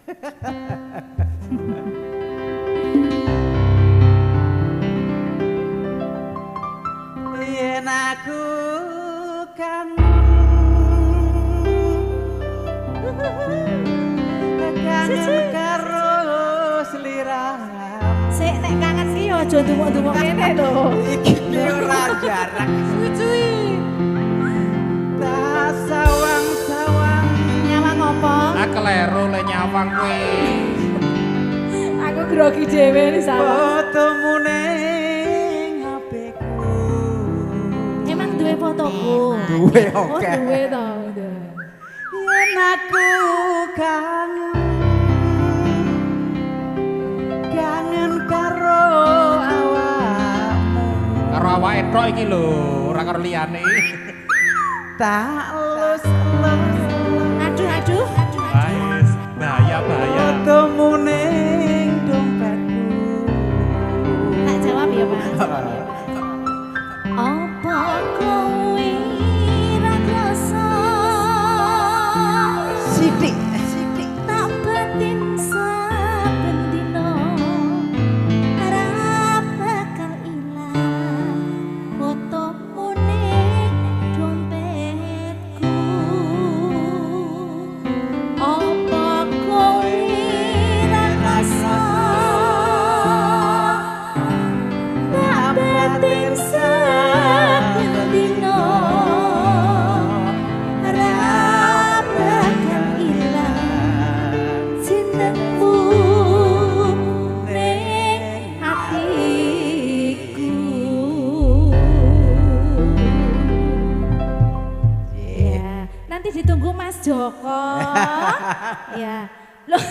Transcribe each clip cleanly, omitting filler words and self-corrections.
Yen aku kangen karo sliramu. Sik nek kangen ki aja ndungok-ndungok kene lho. Iki ora jarak. Suwi-suwi. Tak sawang-sawang Nyawang apa? Keleru le nyawang kuwi. Aku grogi dhewe nih sama. fotomu ning HP-ku. Emang duwe fotoku? Duwe Oh, oke. duwe to. Yen aku kangen karo awakmu. Karo awake tok iki lho, ora karo liyane. Tak elus-elus Aduh. Wis, bahaya. fotomu ning dompetku. Tak jawab ya, Mas. Apa kowe ra krasa? Sithik Tak batin saben dina ora bakal ilang fotomu ning dompetku. Apa kowe ra rasa tak batin saben dina ora bakal ilang cintamu ning hatiku. Ya, nanti ditunggu Mas Joko. Ya. Loh,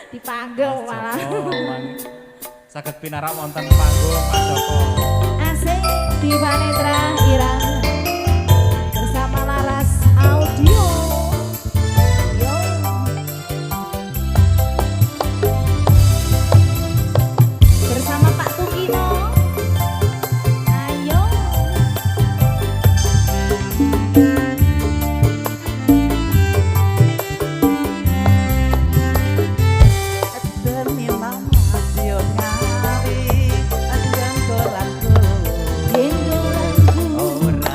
dipanggil malah. Saged pinarak wonten panggung Mas Joko. Asik Diva Netra Irama bersama Laras Audio. Yo. Bersama Pak Tukino. Ayo. demi mama sio ngari ajan tolaku Gendonganku ora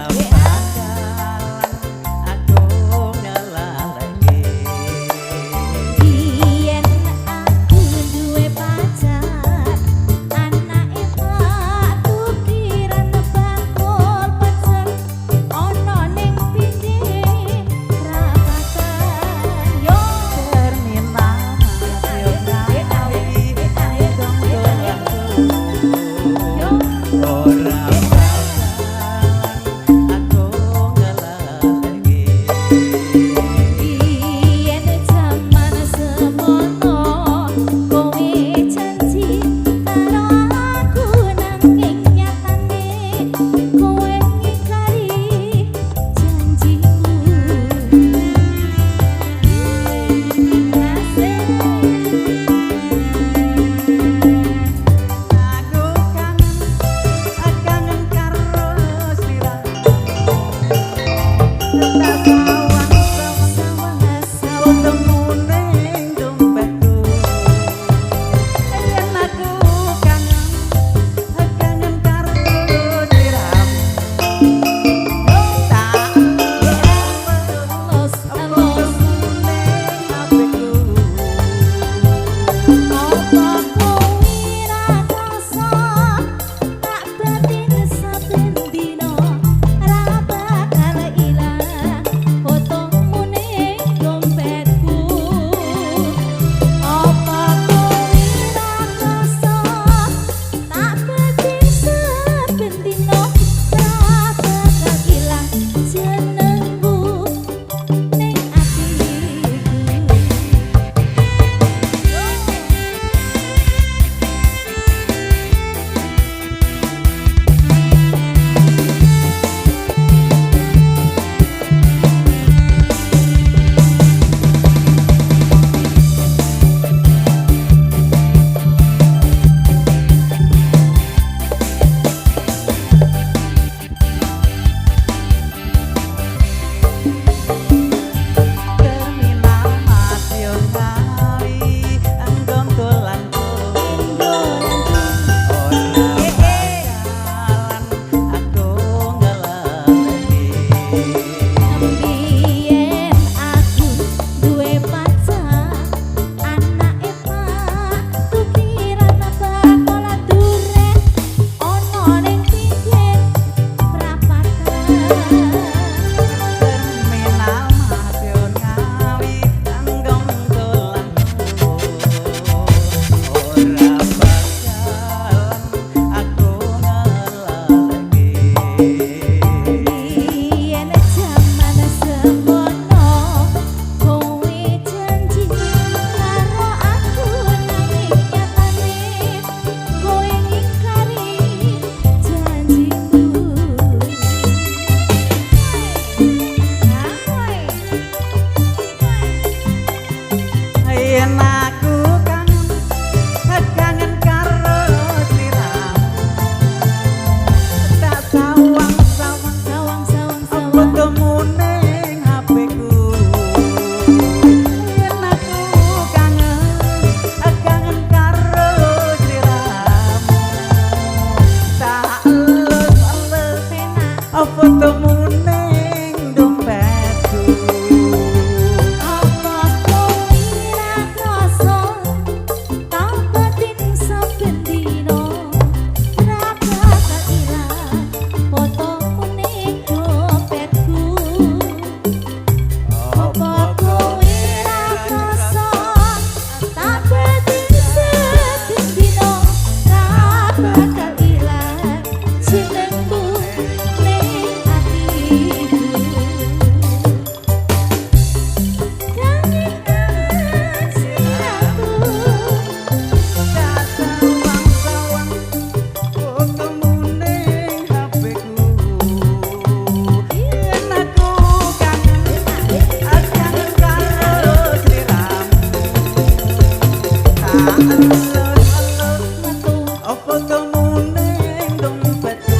metu Apa temune dompetku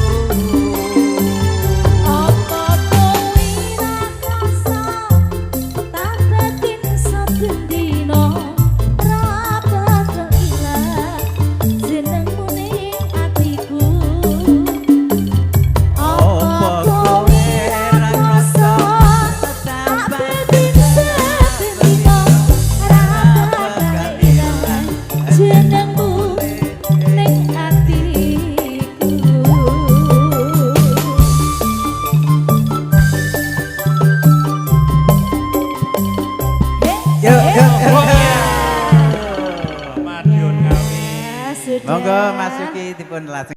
apa kowe ra krasa tak batin saben dina ra bakal ilang jenengmu ning atiku apa kowe ra krasa tak batin saben dina ra bakal ilang jenengmu ning atiku. Yuk, yuk, yuk. Madiun kami. Sudah. Monggo masuki dipun lajeng